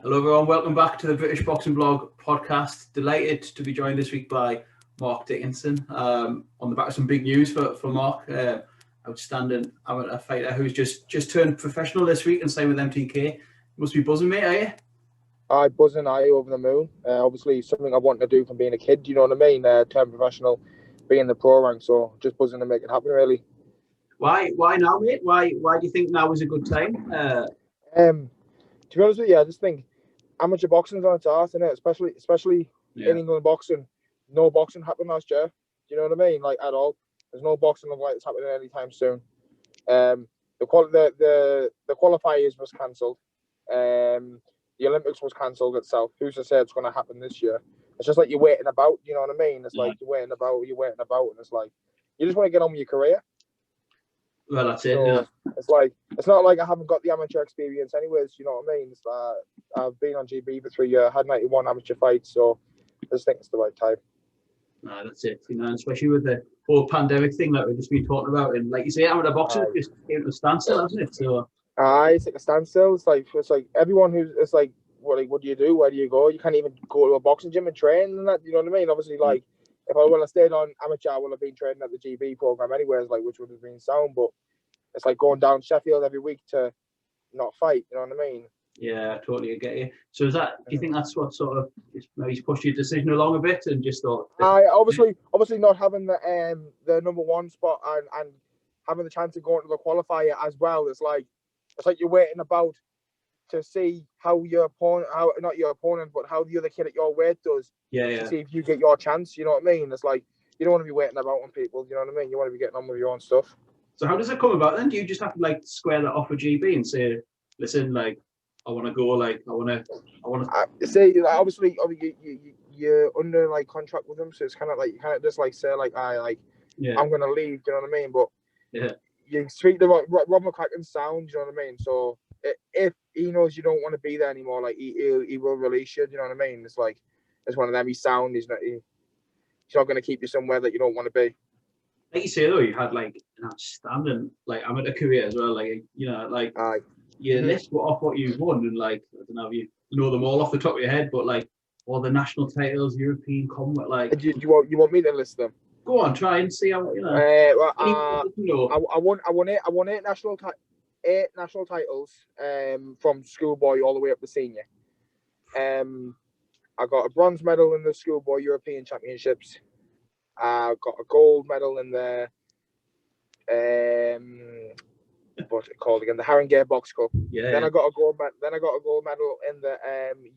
Hello everyone, welcome back to the British Boxing Blog podcast. Delighted to be joined this week by Mark Dickinson on the back of some big news for Mark, outstanding amateur fighter who's just turned professional this week and signed with MTK. You must be buzzing, mate, are you? I buzzing, over the moon. Obviously, something I wanted to do from being a kid. You know what I mean? Turn professional, be in the pro rank. So just buzzing to make it happen, really. Why now, mate? Why do you think now is a good time? To be honest with you, I just think amateur boxing's on its arse, innit? Especially in England boxing. No boxing happened last year. Do you know what I mean? Like at all. There's no boxing like it's happening anytime soon. The qualifiers was cancelled. The Olympics was cancelled itself. Who's to say it's going to happen this year? It's just like you're waiting about. You know what I mean? It's like you're waiting about, and it's like you just want to get on with your career. Well, that's it. So Yeah. it's like it's not like I haven't got the amateur experience, anyways. You know what I mean? It's like I've been on GB for 3 years, had 91 amateur fights, so I just think it's the right time. No, that's it. You know, especially with the whole pandemic thing that we've just been talking about, and like you say, amateur boxing just came to a standstill, hasn't it? So. It's like a standstill. It's like everyone who's it's like what do you do? Where do you go? You can't even go to a boxing gym and train and that. You know what I mean? Obviously, like if I would have stayed on amateur, I would have been training at the GB program anyways, like which would have been sound. But it's like going down Sheffield every week to not fight. You know what I mean? Yeah, I totally get you. So is that? Do you think that's what sort of maybe pushed your decision along a bit and just thought? I obviously not having the number one spot and having the chance of going to the qualifier as well. It's like you're waiting about to see how your opponent, not your opponent, but how the other kid at your weight does. Yeah. To see if you get your chance. You know what I mean? It's like you don't want to be waiting about on people. You know what I mean? You want to be getting on with your own stuff. So how does it come about then? Do you just have to like square that off with GB and say, listen, like I want to go, like I want to. Say obviously you're under like contract with them, so it's kind of like you can't just like say like I'm gonna leave. You know what I mean? But you speak the Rob McCracken's sound. You know what I mean? So if he knows you don't want to be there anymore, like he will release you. Do you know what I mean? It's like it's one of them. He's sound. He's not going to keep you somewhere that you don't want to be. Like you say though, you had like an outstanding like amateur career as well. Like you know, like you list off what you've won, and like I don't know if you know them all off the top of your head, but like all the national titles, European, Commonwealth, like. Do you want me to list them? Go on, try and see how you know. I won 8 national titles from schoolboy all the way up to senior. I got a bronze medal in the schoolboy European Championships. I got a gold medal in the what's it called again? The Haringey Box Cup. Yeah. Then I got a gold medal in the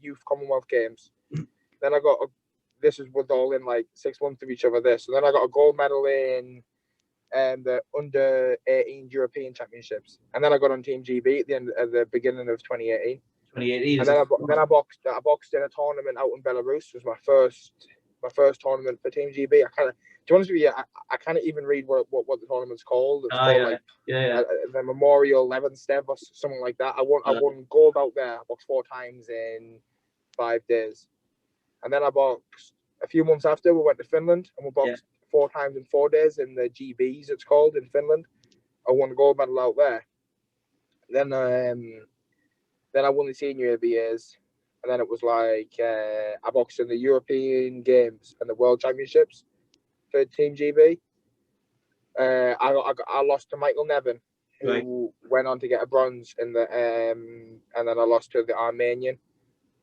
Youth Commonwealth Games. Then I got this was with all in like 6 months of each other. So then I got a gold medal in the under 18 European Championships, and then I got on Team GB at the beginning of 2018. 2018. And then I boxed in a tournament out in Belarus. It was my first tournament for Team GB. To be honest with you, I can't even read what the tournament's called. It's called the Memorial 11th Step or something like that. I won gold out there. I boxed 4 times in 5 days. And then I boxed a few months after. We went to Finland and we boxed 4 times in 4 days in the GBs, it's called, in Finland. I won a gold medal out there. Then I won the senior ABAs. And then it was like I boxed in the European Games and the World Championships for Team GB. I lost to Michael Nevin, who went on to get a bronze in the and then I lost to the Armenian,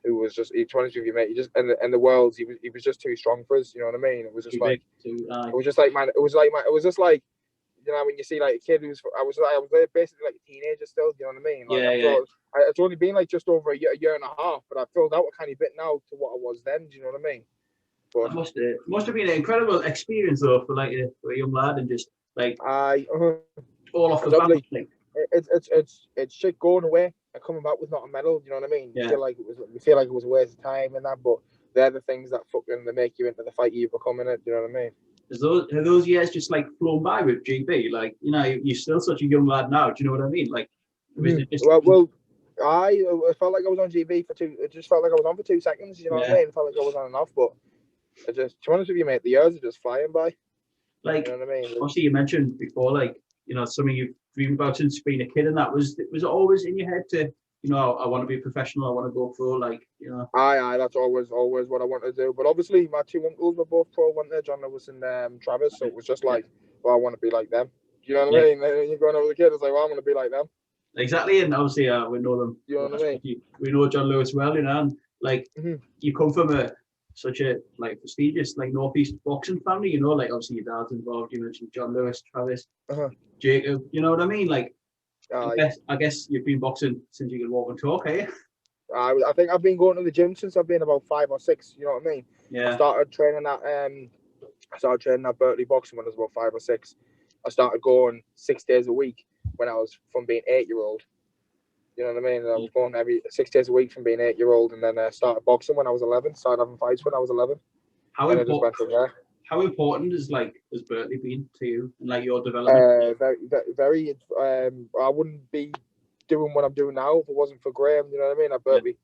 who was just, to be honest with you, mate, he just in the worlds he was just too strong for us. You know what I mean? It was just like it was just like you know when you see like a kid I was basically like a teenager still. You know what I mean? Like, it's only been like just over a year and a half, but I filled out a tiny bit now to what I was then. Do you know what I mean? But that must have been an incredible experience though for like for a young lad, and just like all off the bat. It's shit going away and coming back with not a medal. You know what I mean? You feel like it was a waste of time and that, but they're the things that fucking they make you into the fight you become in it. Do you know what I mean? Have those years just like flown by with GB? Like, you know, you're still such a young lad now. Do you know what I mean? Like, I felt like I was on GB for 2. It just felt like I was on for 2 seconds. You know what I mean? It felt like I was on and off, but to be honest with you, mate, the years are just flying by. Like, you know what I mean? Obviously, you mentioned before, like, you know, something you've dreamed about since being a kid, and that was always in your head to you know, I want to be professional, I want to go pro, like, you know. Aye, that's always what I want to do. But obviously, my two uncles were both pro, weren't they? John Lewis and Travis. So it was just like, well, I want to be like them. Do you know what I mean? You're going over the kid, it's like, well, I'm going to be like them. Exactly, and obviously we know them. You know what I mean? We know John Lewis well, you know, and like you come from such a like prestigious like Northeast boxing family, you know, like obviously your dad's involved. You mentioned John Lewis, Travis, Jacob. You know what I mean? Like, I guess you've been boxing since you can walk and talk, eh? I think I've been going to the gym since I've been about 5 or 6. You know what I mean? Yeah. I started training at Berkeley boxing when I was about 5 or 6. I started going 6 days a week when I was from being 8-year-old. You know what I mean? And I was going every 6 days a week from being 8-year-old, and then I started boxing when I was 11. Started having fights when I was 11. How important is has Berkeley been to you and like your development? Very. I wouldn't be doing what I'm doing now if it wasn't for Graham. You know what I mean? At Berkeley,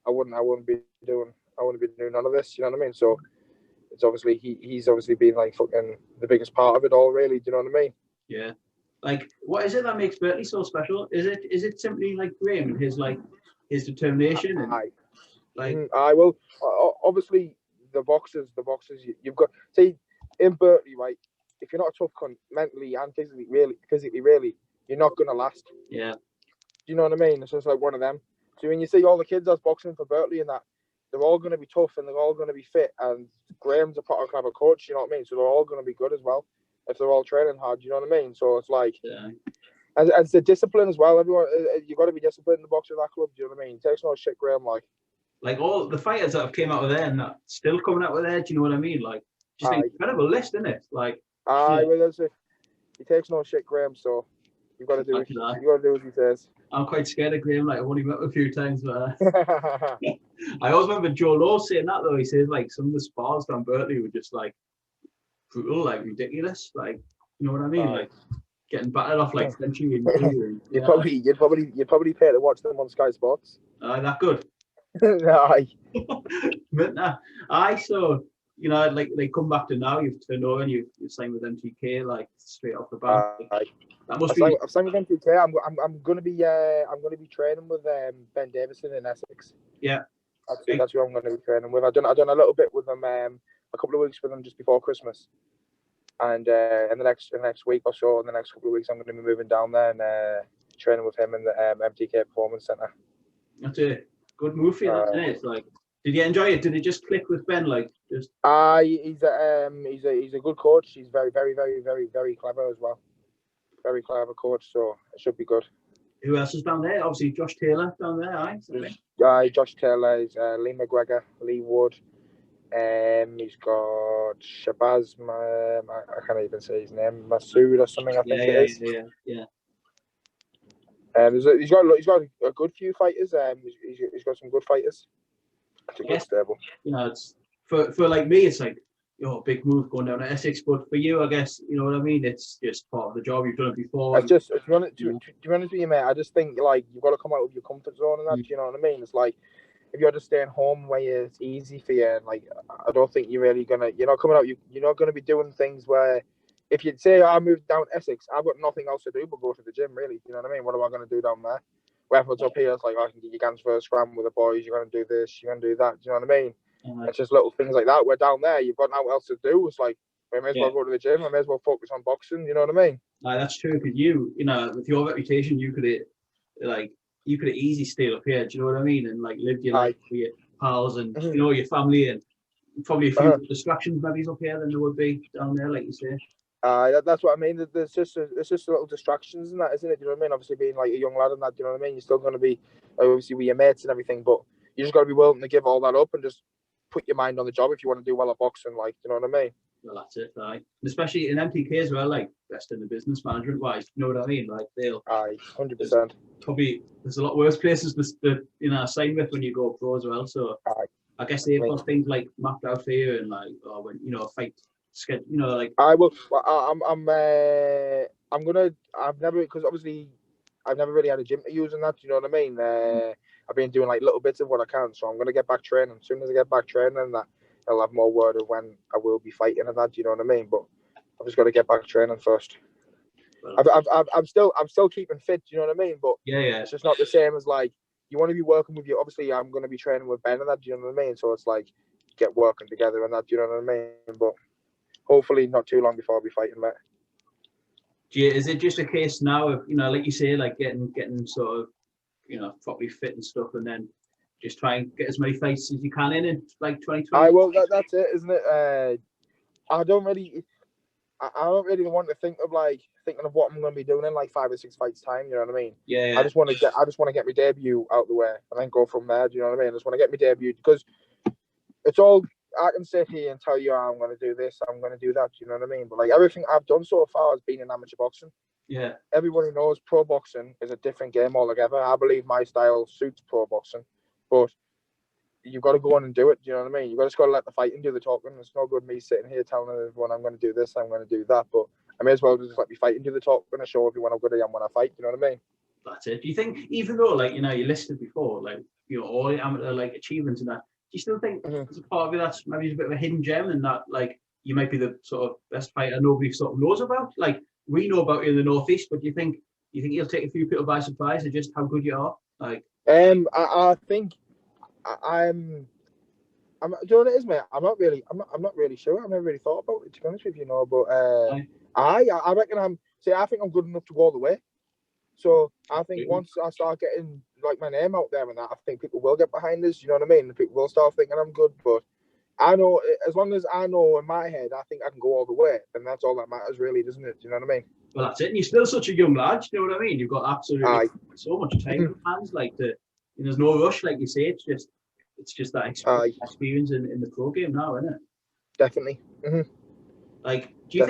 I wouldn't be doing none of this. You know what I mean? So it's obviously he's obviously been like fucking the biggest part of it all, really. Do you know what I mean? Yeah. Like, what is it that makes Berkeley so special? Is it simply like Graham and his determination? And, I will obviously the boxers you've got. See, in Berkeley, right? If you're not a tough cunt mentally and physically, really, you're not gonna last. Yeah. Do you know what I mean? It's just like one of them. So when you see all the kids that's boxing for Berkeley and that, they're all going to be tough and they're all going to be fit. And Graham's a proper clever coach, you know what I mean? So they're all going to be good as well if they're all training hard, you know what I mean? So it's like, and it's the discipline as well. Everyone, you've got to be disciplined in the boxing at that club, do you know what I mean? It takes no shit, Graham, like all the fighters that have came out of there and that still coming out of there, do you know what I mean? Like, just an incredible list, isn't it? Like, he takes no shit, Graham, so you've got to do as he says. I'm quite scared of Graham. Like, I've only met him a few times, but I always remember Joe Lowe saying that though. He says like some of the spars down Berkeley were just like brutal, like ridiculous. Like, you know what I mean? Like getting battered off like century and you'd probably pay to watch them on Sky Sports. That good. Aye. But so you know, like they come back to now. You've turned over and you've signed with MTK like straight off the bat. That must be. I've signed with MTK. I'm gonna be training with Ben Davison in Essex. Yeah, that's who I'm gonna be training with. I've done a little bit with them, a couple of weeks with them just before Christmas, and in the next week or so, in the next couple of weeks, I'm gonna be moving down there and training with him in the MTK Performance Centre. That's a good move for you, isn't it? It's like, did you enjoy it? Did it just click with Ben? Like, just. He's a good coach. He's very, very, very, very, very clever as well. Very clever coach, so it should be good. Who else is down there? Obviously, Josh Taylor down there, Josh Taylor, Lee McGregor, Lee Wood. He's got Shabazz. I can't even say his name. Masood or something. I think it is. Yeah. He's got a good few fighters. He's got some good fighters. It's a good stable. You know, it's for like me, it's like, big move going down to Essex. But for you, I guess, you know what I mean? It's just part of the job. You've done it before. It's just, to be honest with you, mate, I just think, like, you've got to come out of your comfort zone and that, do you know what I mean? It's like, if you're just staying home where it's easy for you, and, like, I don't think you're not coming out, you're not going to be doing things where, if you'd say, I moved down to Essex, I've got nothing else to do but go to the gym, really. You know what I mean? What am I going to do down there? Where if it's up here, it's like, I can get your guns for a scram with the boys, you're going to do this, you're going to do that, do you know what I mean? It's just little things like that. Where down there, you've got nothing else to do. It's like, I may as well go to the gym. I may as well focus on boxing. You know what I mean? That's true. Because you know, with your reputation, you could have easily stayed up here. Do you know what I mean? And like lived your life with your pals and you know your family and probably a few distractions maybe up here than there would be down there, like you say. That's what I mean. There's just little distractions in that, isn't it? You know what I mean? Obviously, being like a young lad and that, you know what I mean? You're still going to be obviously with your mates and everything, but you just got to be willing to give all that up and just put your mind on the job if you want to do well at boxing, like, you know what I mean? Well, that's it, and especially in MTK as well, like, best in the business management wise, you know what I mean? Like, 100%. Probably, there's a lot worse places to sign with when you go pro as well, so I guess they've got things like mapped out for you and like, when, you know, fight schedule, you know, like. I will, because obviously I've never really had a gym to use and that, you know what I mean? I've been doing like little bits of what I can, so I'm going to get back training. As soon as I get back training, and that I'll have more word of when I will be fighting and that. Do you know what I mean? But I've just got to get back training first. Well, I'm still keeping fit. Do you know what I mean? But it's just not the same as like you want to be working with you. Obviously, I'm going to be training with Ben and that. Do you know what I mean? So it's like get working together and that. Do you know what I mean? But hopefully, not too long before I'll be fighting, mate. Is it just a case now of, like you say, like getting sort of, properly fit and stuff, and then just try and get as many fights as you can in like 2020? Well, that's it, isn't it? I don't really want to think of thinking of what I'm going to be doing in like 5 or 6 fights time. You know what I mean? Yeah. I just want to get my debut out the way and then go from there. Do you know what I mean? I just want to get my debut because it's all. I can sit here and tell you I'm going to do this, I'm going to do that. Do you know what I mean? But like everything I've done so far has been in amateur boxing. Yeah. Everybody knows pro boxing is a different game altogether. I believe my style suits pro boxing, but you've got to go on and do it. Do you know what I mean? You've just got to let the fighting do the talking. It's no good me sitting here telling everyone I'm going to do this, I'm going to do that. But I may as well just let me fighting do the talking and show everyone how good I am when I fight. You know what I mean? That's it. Do you think, even though you listed before, all the amateur achievements and that, do you still think there's a part of it that's maybe a bit of a hidden gem and that you might be the sort of best fighter nobody sort of knows about? Like we know about you in the Northeast, but do you think you'll take a few people by surprise at just how good you are? I think I'm. Do you know what it is, mate? I'm not really sure. I've never really thought about it, to be honest with you, But I reckon I think I'm good enough to go all the way. So I think once I start getting my name out there and that, I think people will get behind us. You know what I mean? People will start thinking I'm good. But I know, as long as I know in my head, I think I can go all the way. Then that's all that matters, really, doesn't it? Do you know what I mean? Well, that's it. And you're still such a young lad. You know what I mean? You've got absolutely so much time in your hands. There's no rush, like you say. It's just that experience in the pro game now, isn't it? Definitely. Do you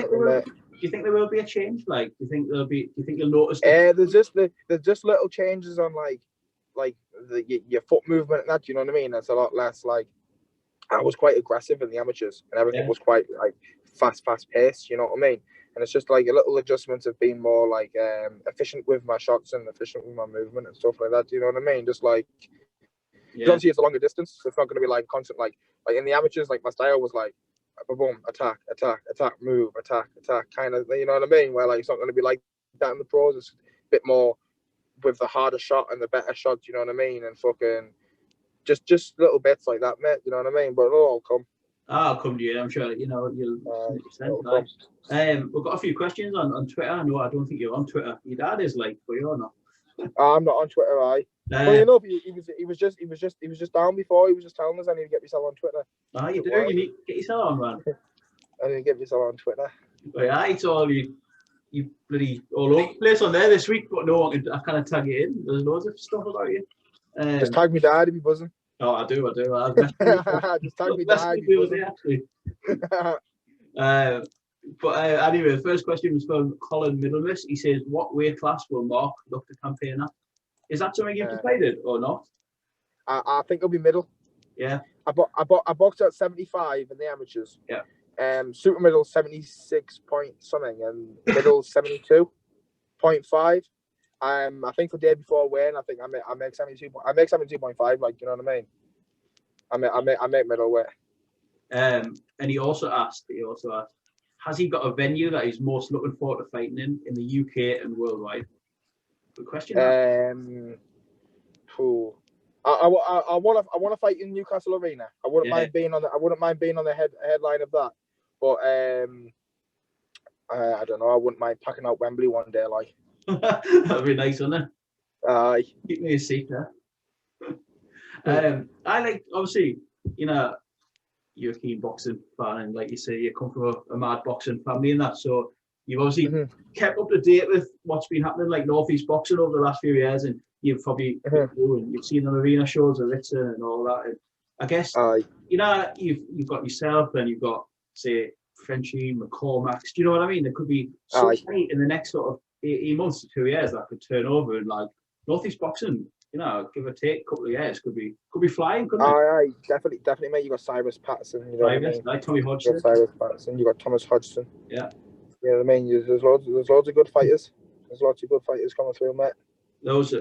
think there will be a change? Do you think you'll notice? There's just little changes on your foot movement and that. You know what I mean? That's a lot less I was quite aggressive in the amateurs and everything was quite fast paced. You know what I mean? And it's just a little adjustments of being more efficient with my shots and efficient with my movement and stuff like that. Do you know what I mean? Just obviously it's a longer distance, so it's not going to be constant in the amateurs. My style was boom, attack, move, attack, kind of. You know what I mean? Where it's not going to be like that in the pros. It's a bit more with the harder shot and the better shots. You know what I mean? And fucking just little bits like that, mate. You know what I mean? But it'll all come. I'll come to you. I'm sure you'll. We've got a few questions on Twitter. No, I don't think you're on Twitter. Your dad is but you're not. I'm not on Twitter. Well, he was just down before. He was just telling us I need to get myself on Twitter. You do. You need to get yourself on, man. I need to get myself on Twitter. It's all you bloody all over the place on there this week, but no one can. I kind of tag you in. There's loads of stuff about you. Just tag me dad if he buzzing. Oh, I do. Just tag me dad. Actually. Anyway, the first question was from Colin Middlemas. He says, "What weight class will Mark look to campaign at? Is that something you've decided or not?" I think it'll be middle. Yeah. I boxed at 75 in the amateurs. Yeah. Super middle 76 point something and middle 72.5. I think the day before weigh-in, I think I make 72. I make 72.5. You know what I mean? I make middleweight. And he also asked, has he got a venue that he's most looking forward to fighting in the UK and worldwide? Good question. I want to fight in Newcastle Arena. I wouldn't mind being on the headline of that. But I don't know. I wouldn't mind packing out Wembley one day. That'd be nice, wouldn't it? Keep me a seat there. Obviously, you're a keen boxing fan, and like you say, you come from a mad boxing family and that. So you've obviously kept up to date with what's been happening, Northeast boxing over the last few years, and you've probably you've seen the arena shows of Ritson and all that. And I guess you've got yourself, and you've got Frenchie, McCormack's. Do you know what I mean? There could be so many in the next sort of 18 months to 2 years that could turn over, and Northeast boxing, give or take a couple of years, could be flying, couldn't it? Definitely, mate. You got Cyrus Patterson, you know what I mean? Like Tommy Hodgson. You got Cyrus Patterson. You got Thomas Hodgson. Yeah. You know what I mean? There's loads of good fighters. There's lots of good fighters coming through, mate. Those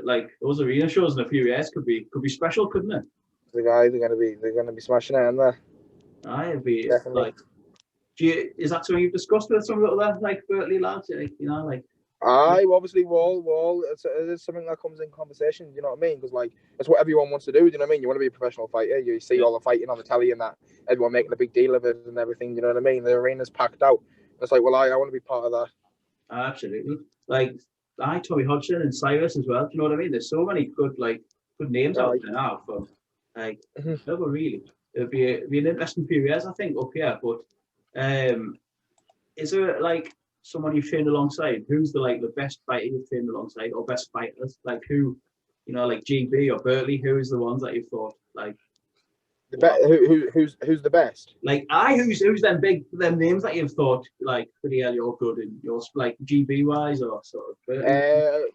arena shows in a few years could be special, couldn't it? The guys are gonna be smashing it in there. It'd be definitely. Is that something you've discussed with some of the other Berkeley lads? Obviously, it's something that comes in conversation. You know what I mean? Because like it's what everyone wants to do. You know what I mean? You want to be a professional fighter. You see all the fighting on the telly and that everyone making a big deal of it and everything. You know what I mean? The arena's packed out. It's like, well, I want to be part of that. Absolutely. Like Tommy Hodgson and Cyrus as well. Do you know what I mean? There's so many good names out there now. From never really. It'll be an interesting few years, I think, up here. But is there like someone you've trained alongside? Who's the best fighter you've trained alongside, or best fighters? Like who, like GB or Berkeley? Who is the ones that you've thought like? Who's the best? Like who's them names that you've thought like pretty hell you're good in yours, like GB wise or sort of Berkeley?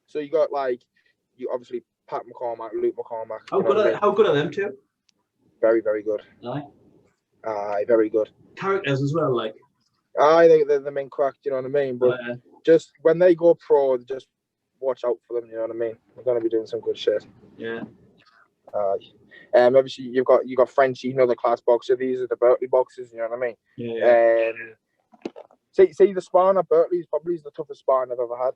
So you got you obviously Pat McCormack, Luke McCormack. How good are them two? Very, very good. Aye, very good. Characters as well, like. I think they're the main crack. You know what I mean? But just when they go pro, just watch out for them. You know what I mean? They're gonna be doing some good shit. Yeah. Obviously you got Frenchie, the class boxer. These are the Berkeley boxers. You know what I mean? Yeah. See the sparring at Berkeley is probably the toughest sparring I've ever had.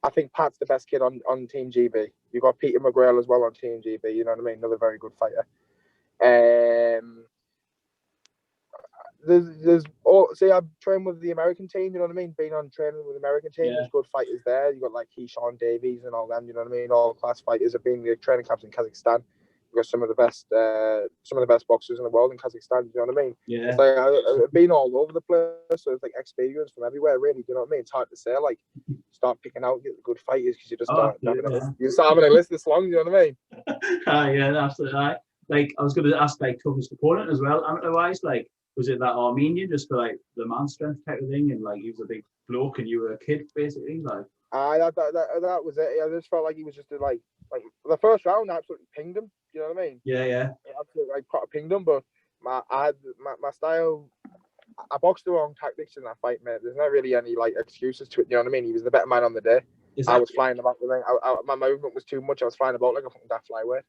I think Pat's the best kid on Team GB. You've got Peter McGrail as well on Team GB. You know what I mean? Another very good fighter. I've trained with the American team. You know what I mean? Being on training with the American team, there's good fighters there. You got like Keyshawn Davies and all them. You know what I mean? All class fighters have been the training camps in Kazakhstan. You've got some of the best boxers in the world in Kazakhstan. You know what I mean? Yeah. It's like I've been all over the place, so it's like experience from everywhere. Really, you know what I mean? It's hard to say. Like, start picking out the good fighters because you just start having a list this long. You know what I mean? Yeah, absolutely. Right. Like, I was going to ask, like, toughest opponent as well, amateur-wise. Like, was it that Armenian just for like the man strength type of thing, and like he was a big bloke and you were a kid basically? Like, that was it. I just felt like he was just like the first round. I absolutely pinged him. You know what I mean? Yeah. I absolutely pinged him, but my style. I boxed the wrong tactics in that fight, mate. There's not really any like excuses to it. You know what I mean? He was the better man on the day. I was flying about the ring. My movement was too much. I was flying about like a fucking daft flyweight.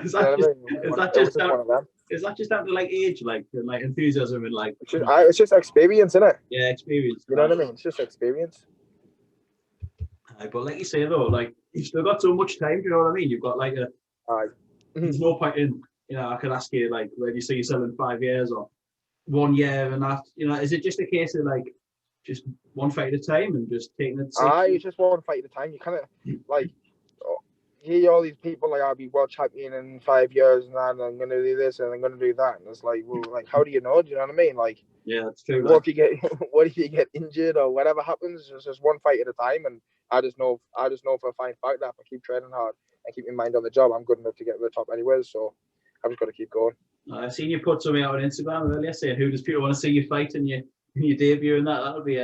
Is that just down to like age, like and like enthusiasm and like? It's just experience, isn't it? Yeah, experience. You know what I mean? It's just experience. But like you say though, like you've still got so much time. Do you know what I mean? You've got like there's no point in. I could ask you like, where do you see yourself in 5 years or 1 year and that? Is it just a case of like just one fight at a time and just taking it? It's just one fight at a time. You kind of like. You hear all these people like, I'll be world champion in 5 years and that, and I'm gonna do this and I'm gonna do that, and it's like, well, like, how do you know? Do you know what I mean? Like, yeah, that's true. What if you get injured or whatever happens? It's just one fight at a time, and I just know for a fine fact that if I keep training hard and keep my mind on the job, I'm good enough to get to the top anyways. So I've just got to keep going. I've seen you put something out on Instagram earlier saying, who does people want to see you fight in your debut, and that'll be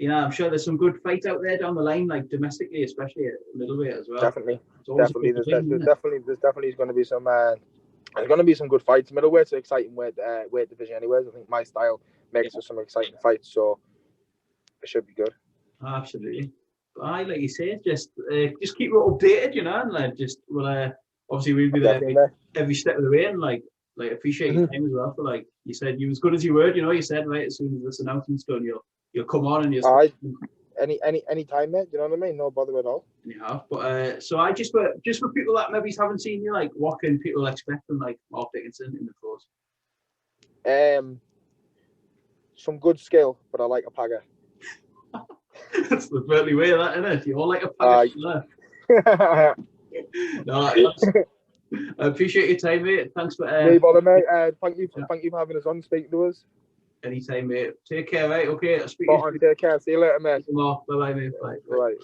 I'm sure there's some good fights out there down the line, like domestically, especially at middleweight as well. Definitely. There's definitely going to be some. There's going to be some good fights. Middleweight's an exciting weight division, anyways. I think my style makes for some exciting fights, so it should be good. Absolutely. But like you say, just keep it updated, and like obviously we'll be there every step of the way, and like appreciate your time as well. For like you said, you as good as you were. You said right as soon as this announcement's done, you'll come on and you'll. Any time, mate. You know what I mean? No bother at all. Yeah, but so I just for people that maybe haven't seen you, like, what can people expect from like Mark Dickinson in the course? Some good skill, but I like a pagger. That's the Berkeley way, that, isn't it? You all like a pagger. No, I appreciate your time, mate. Thanks for. No bother, mate. Thank you for having us on, speaking to us. Anytime, mate. Take care, right? Okay, I'll speak to you. Take care. See you later, mate. Bye-bye, mate. Bye. Right.